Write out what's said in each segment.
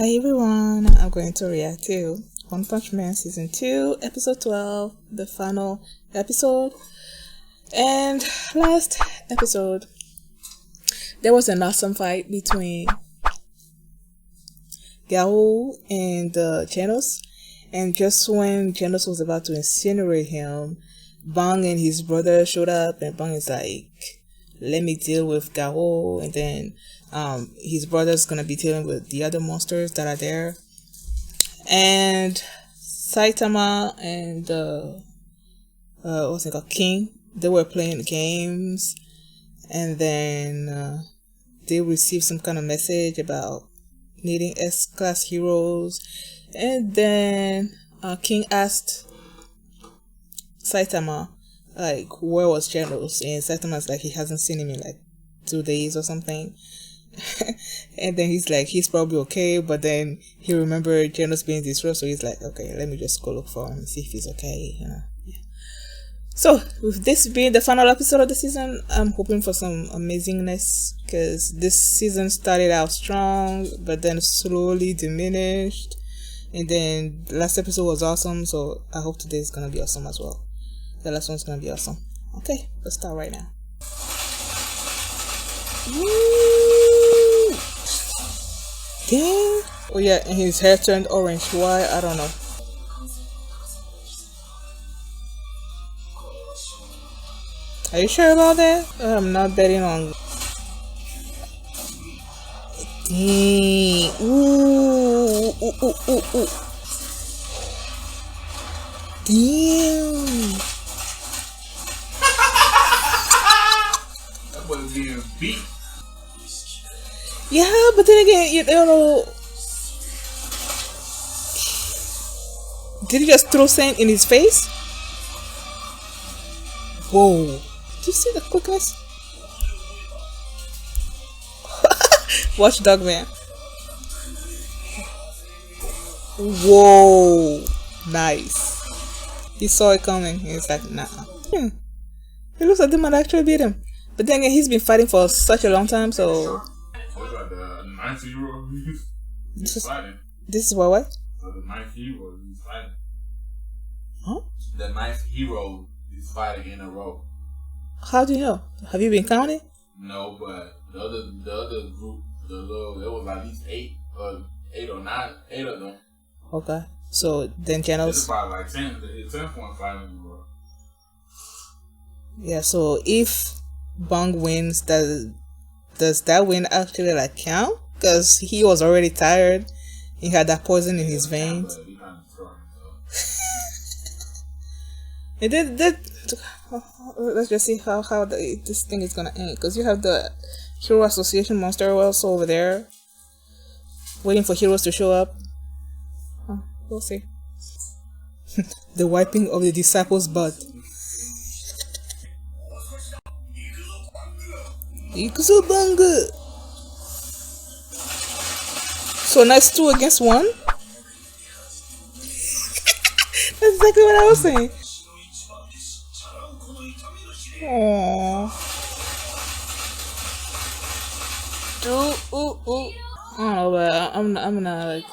Hi everyone, I'm going to react to One Punch Man Season 2, Episode 12, the final episode. And last episode, there was an awesome fight between Gao and Genos. And just when Genos was about to incinerate him, Bang and his brother showed up, and Bang is like, let me deal with Gao, and then his brother's gonna be dealing with the other monsters that are there. And Saitama and what's it called, King, they were playing games, and then they received some kind of message about needing S-class heroes, and then King asked Saitama like, where was Genos? And Saitama's like, he hasn't seen him in like 2 days or something. And then he's like, he's probably okay, but then he remembered Genos being disrupted, so he's like, okay, let me just go look for him and see if he's okay, you know. Yeah. So with this being the final episode of the season, I'm hoping for some amazingness, because this season started out strong but then slowly diminished, and then the last episode was awesome, so I hope today's gonna be awesome as well. The last one's gonna be awesome. Okay, let's start right now. Woo! Dang. Oh yeah, and his hair turned orange. Why? I don't know. Are you sure about that? I'm not betting on. Dang. Ooh. Ooh, ooh, ooh, ooh. Damn. That was being beat. Yeah, but then again, you know, did he just throw sand in his face? Whoa. Did you see the quickness? Watch Dog Man. Whoa. Nice. He saw it coming. He's like, nah. It looks like they might actually beat him. But then again, he's been fighting for such a long time, so. What's like the ninth hero? He's fighting. This is what? So the ninth hero is fighting. Huh? The ninth hero is fighting in a row. How do you know? Have you been counting? No, but the other group, there was at least eight or nine of them. Okay. So then Genos. It's about like 10 points fighting in a row. Yeah, so if Bang wins, does that win actually like count? Because he was already tired. He had that poison in his veins. And then let's just see how this thing is gonna end. Because you have the Hero Association monster also over there, waiting for heroes to show up. We'll see. The wiping of the disciples' butt. Ikuzubanga. So now it's 2 against 1. That's exactly what I was saying. Aww. Ooh. I don't know, but I'm gonna like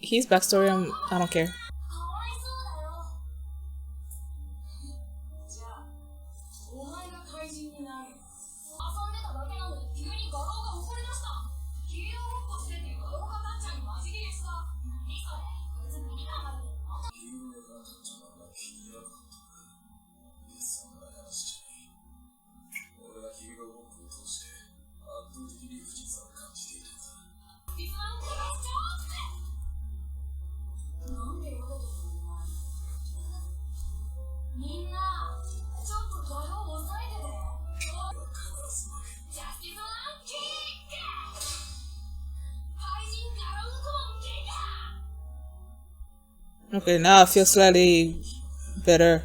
his backstory. I don't care. Okay, now I feel slightly better.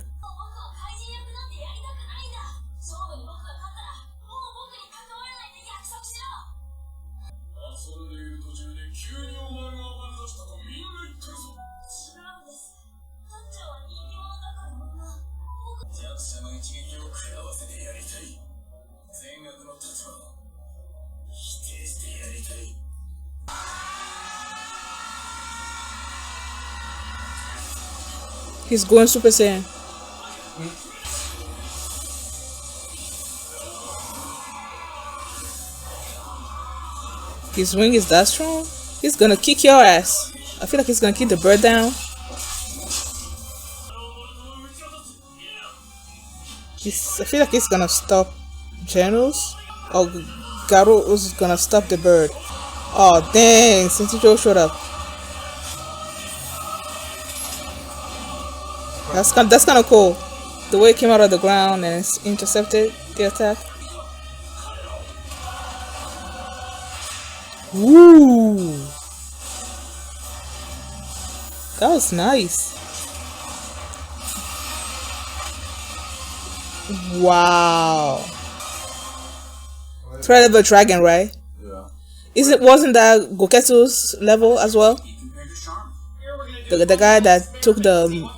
He's going Super Saiyan. His wing is that strong? He's gonna kick your ass. I feel like he's gonna kick the bird down. I feel like he's gonna stop Genos. Or Garo is gonna stop the bird. Oh dang, Sentijo showed up. That's kind of cool. The way it came out of the ground and intercepted the attack. Ooh, that was nice. Wow. Threat of a dragon, right? Yeah. Wasn't that Goketsu's level as well? The guy that took the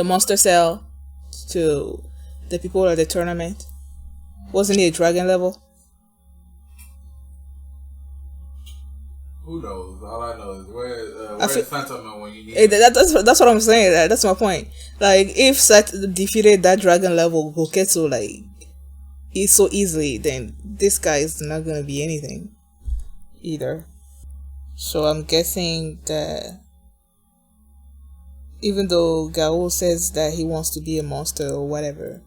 monster cell to the people at the tournament. Wasn't he a dragon level? Who knows? All I know is where's Sentiment when you need it. That's what I'm saying. That's my point. Like, if Seth defeated that dragon level Goketsu like so easily, then this guy is not gonna be anything either. So I'm guessing that even though Gao says that he wants to be a monster or whatever,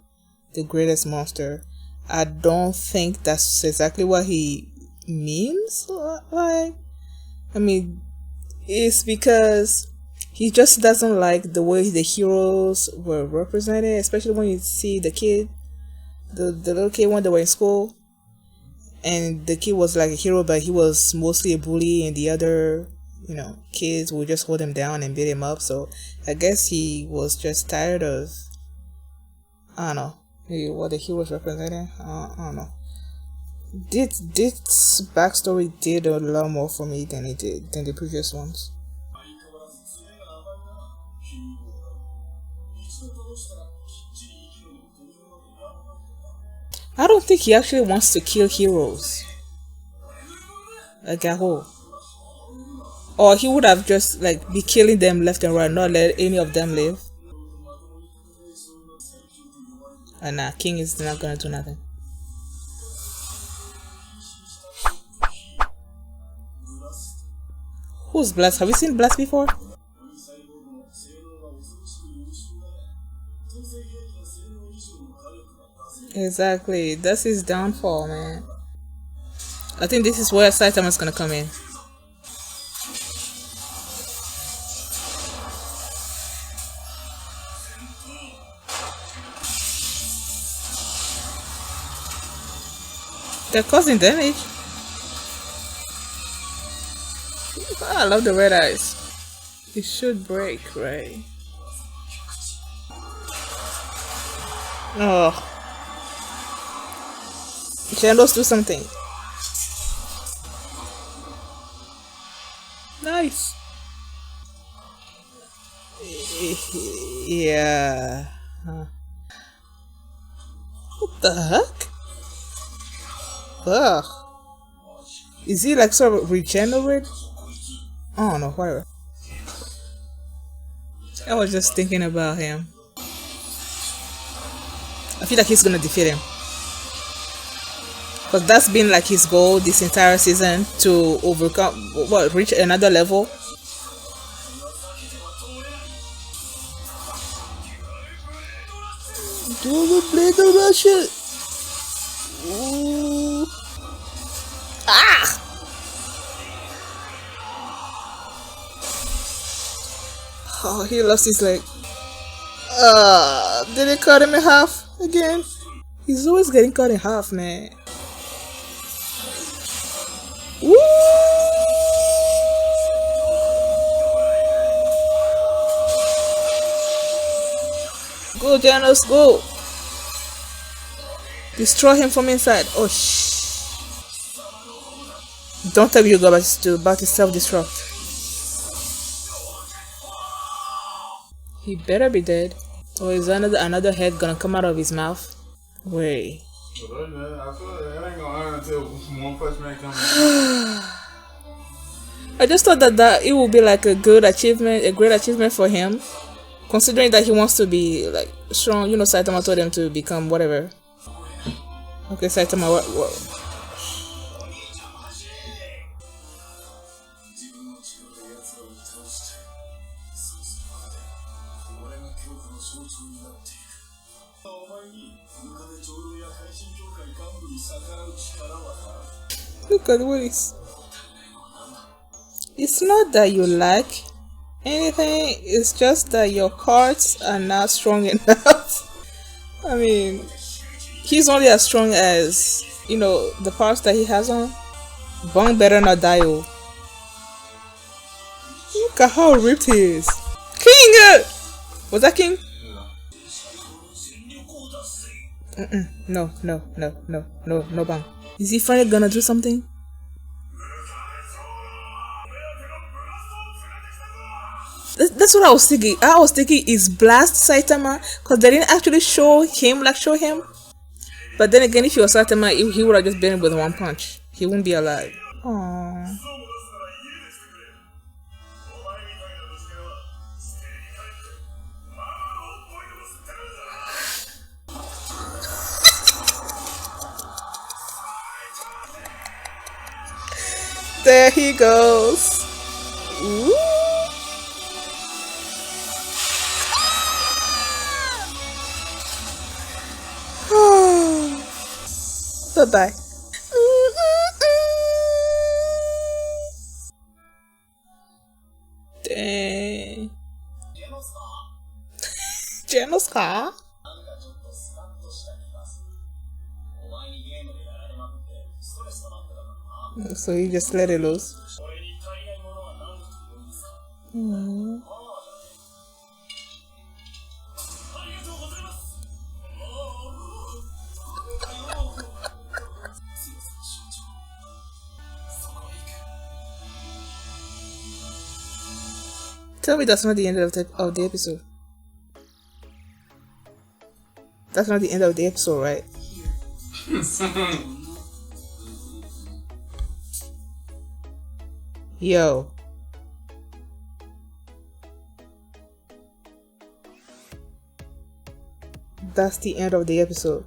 the greatest monster, I don't think that's exactly what he means. Like, I mean, it's because he just doesn't like the way the heroes were represented, especially when you see the kid, the little kid when they were in school, and the kid was like a hero, but he was mostly a bully, and the other, kids would just hold him down and beat him up. So I guess he was just tired of, I don't know, what the heroes represented. I don't know. This backstory did a lot more for me than the previous ones. I don't think he actually wants to kill heroes like Gaho. Or he would have just be killing them left and right, not let any of them live. And nah, King is not gonna do nothing. Who's Blast? Have you seen Blast before? Exactly. That's his downfall, man. I think this is where Saitama's gonna come in. They're causing damage. I love the red eyes. It should break, right? Oh. Candles do something. Nice. Yeah. What the heck? Ugh. Is he sort of regenerate? Oh no, whatever. I was just thinking about him. I feel like he's gonna defeat him. Because that's been his goal this entire season, to reach another level. Double blade of Russia. Ooh. Ah! Oh, he lost his leg. Did it cut him in half again? He's always getting cut in half, man. Woo! Go, Janos, go! Destroy him from inside. Oh, shh. Don't tell me you're about to self-destruct. He better be dead. Or is another head gonna come out of his mouth? Wait. I feel like it ain't gonna end until one Punch Man comes in. I just thought that it would be like a good achievement, a great achievement for him, considering that he wants to be like strong. You know, Saitama told him to become whatever. Okay, Saitama, what? Look at what is. It's not that you lack anything, it's just that your cards are not strong enough. I mean, he's only as strong as, you know, the parts that he has on. Bang better not die. Oh. Look at how ripped he is. King! Was that King? No, Bang. Is he finally gonna do something? That's what I was thinking. I was thinking is blast Saitama, because they didn't actually show him. But then again, if he was Saitama, he would have just been with one punch. He wouldn't be alive. Aww. There he goes. Ooh. Bye-bye. Dang. Genos ka? So you just let it loose. Tell me that's not the end of the episode. That's not the end of the episode, right? Yo. That's the end of the episode.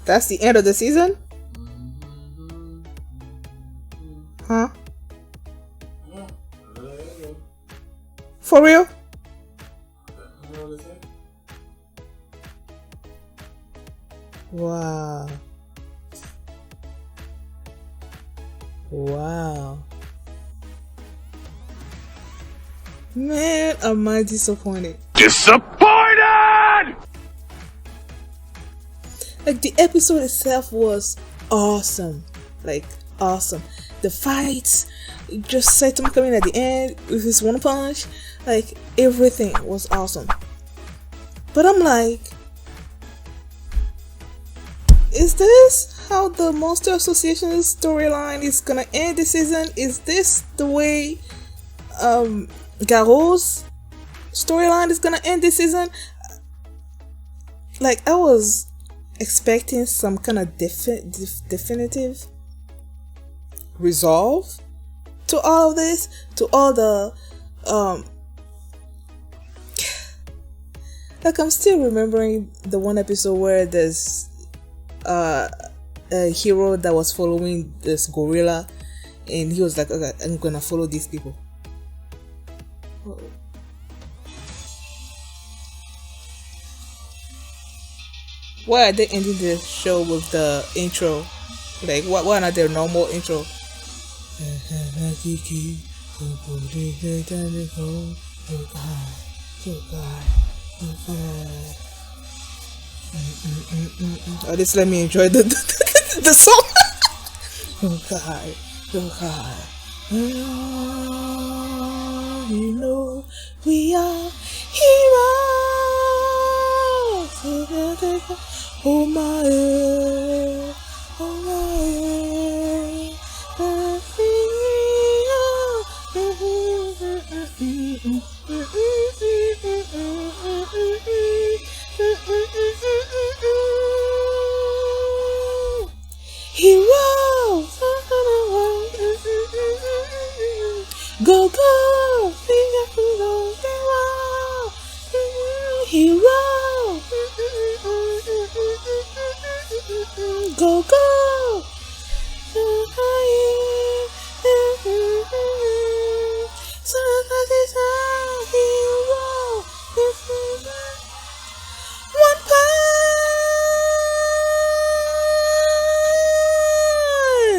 That's the end of the season? Huh? For real? Wow. Wow. Man, am I disappointed. Disappointed! Like, the episode itself was awesome. Like, awesome. The fights, just Saitama coming at the end with his one punch, like, everything was awesome. But I'm like, is this how the Monster Association's storyline is gonna end this season? Is this the way Garo's storyline is gonna end this season? Like, I was expecting some kind of definitive resolve to all of this, to all the like, I'm still remembering the one episode where there's a hero that was following this gorilla, and he was like, okay, I'm gonna follow these people. Why are they ending the show with the intro? Like, why not their normal intro? Oh, just let me enjoy the song. You know we are heroes. Oh my, oh my, hero. Go go, hero. Go go. One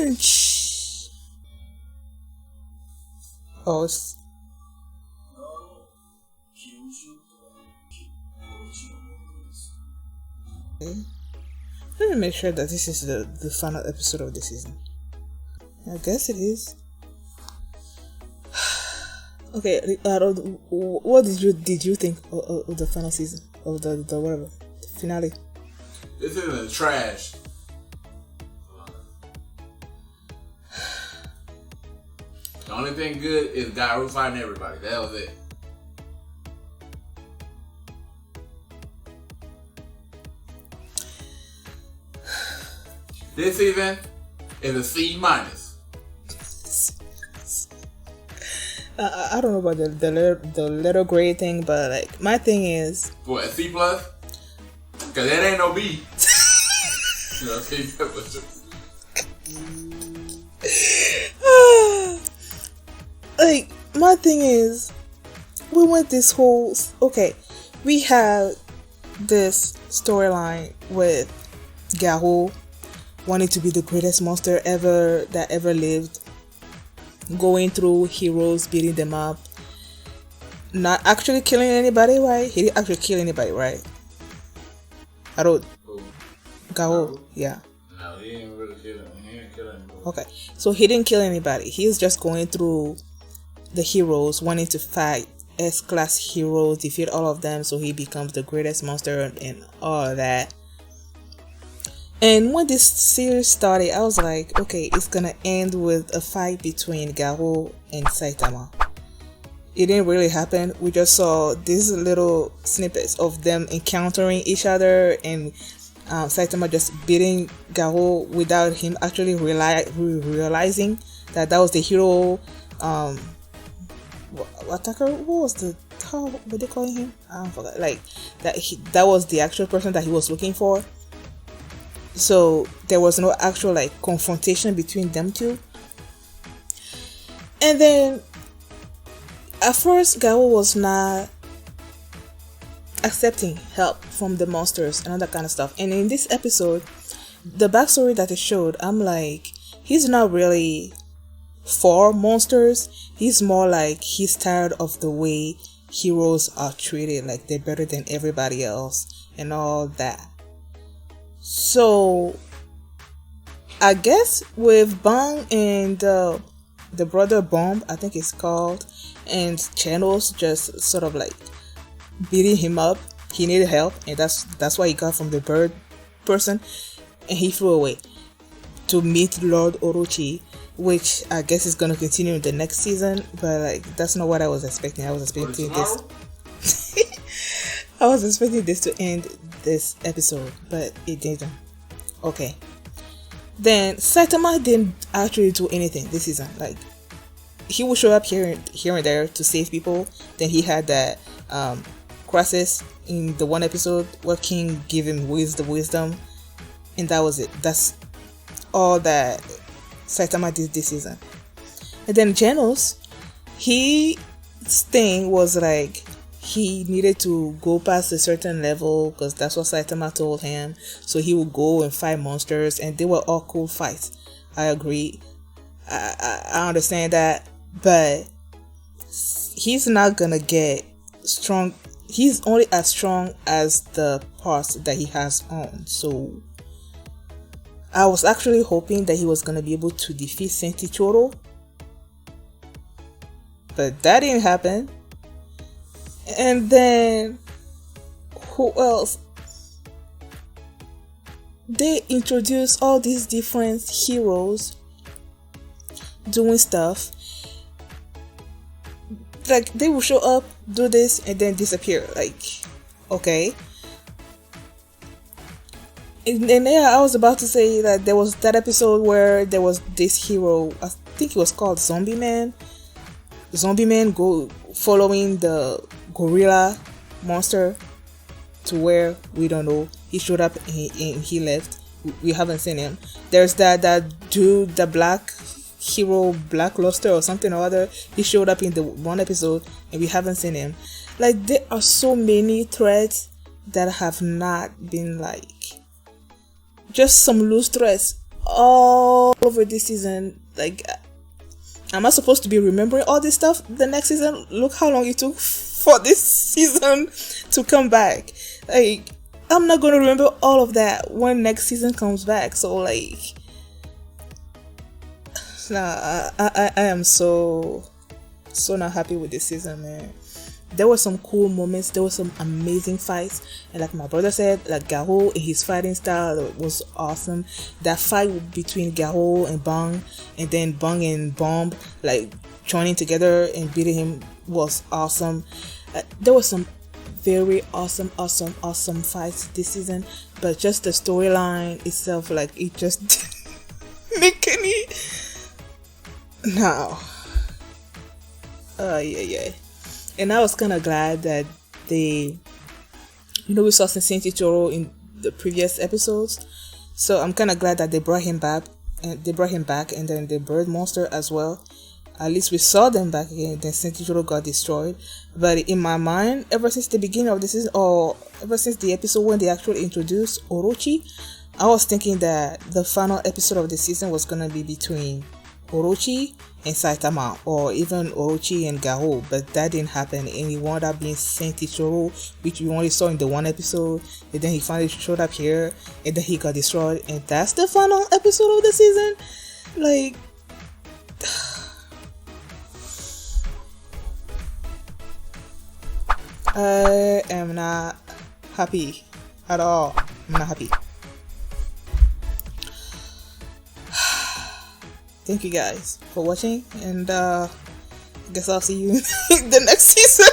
punch. Oh, okay. Let me make sure that this is the final episode of the season. I guess it is. Okay, what did you think of the final season of the whatever the finale? This isn't trash. The only thing good is Garu fighting everybody. That was it. This season is a C-. I don't know about the little grade thing, but like my thing is For a C+? Cause that ain't no B. You know, C+. like my thing is we went this whole we have this storyline with Garo wanting to be the greatest monster that ever lived, going through heroes, beating them up, not actually killing anybody, right? He didn't actually kill anybody, right? I don't. Garo, yeah. No, he didn't really kill him. He didn't kill anybody. Okay, so he didn't kill anybody. He's just going through the heroes, wanting to fight S-class heroes, defeat all of them, so he becomes the greatest monster and all of that. And when this series started, I was like, okay, it's gonna end with a fight between Garo and Saitama. It didn't really happen. We just saw these little snippets of them encountering each other and Saitama just beating Garo without him actually realizing that was the hero. Attacker? What was how were they calling him? I forgot. Like that was the actual person that he was looking for. So there was no actual like confrontation between them two. And then at first Garo was not accepting help from the monsters and all that kind of stuff. And in this episode, the backstory that it showed, I'm like, he's not really for monsters. He's more like he's tired of the way heroes are treated, like they're better than everybody else and all that. So I guess with Bang and the brother Bomb, I think it's called, and Channels just sort of like beating him up, he needed help, and that's why he got from the bird person, and he flew away to meet Lord Orochi, which I guess is gonna continue in the next season. But like that's not what I was expecting. I was expecting this. I was expecting this to end this episode, but it didn't. Okay. Then Saitama didn't actually do anything this season. Like he would show up here and there to save people. Then he had that crisis in the one episode where King gave him wisdom, and that was it. That's all that Saitama did this season. And then Genos, his thing was like he needed to go past a certain level because that's what Saitama told him. So he would go and fight monsters, and they were all cool fights. I agree. I understand that, but he's not gonna get strong. He's only as strong as the parts that he has on. So I was actually hoping that he was gonna be able to defeat Sentichoro, but that didn't happen. And then who else? They introduced all these different heroes doing stuff. Like they will show up, do this, and then disappear. Like, okay. And yeah, I was about to say that there was that episode where there was this hero, I think it was called Zombie Man, zombie man go following the gorilla monster to where we don't know. He showed up and he left. We haven't seen him. There's that dude, the black hero, Black Luster or something or other. He showed up in the one episode and we haven't seen him. Like, there are so many threads that have not been, like, just some loose threads all over this season. Like, am I supposed to be remembering all this stuff the next season? Look how long it took for this season to come back. Like, I'm not gonna remember all of that when next season comes back. So, like, nah, I am so not happy with this season, man. There were some cool moments. There were some amazing fights, and like my brother said, like Garo and his fighting style was awesome. That fight between Garo and Bang, and then Bang and Bomb like joining together and beating him was awesome. There was some very awesome fights this season, but just the storyline itself, like, it just didn't make any. No. Yeah. And I was kind of glad that we saw Sensei Choro in the previous episodes, so I'm kind of glad that they brought him back, and then the bird monster as well. At least we saw them back again. Then Sensei Choro got destroyed. But in my mind, ever since the beginning of the season, or ever since the episode when they actually introduced Orochi, I was thinking that the final episode of the season was gonna be between Orochi and Saitama, or even Orochi and Garo, but that didn't happen, and it wound up being Saint Ichiro, which we only saw in the one episode, and then he finally showed up here, and then he got destroyed, and that's the final episode of the season. Like, I am not happy at all. I'm not happy. Thank you guys for watching, and I guess I'll see you in the next season.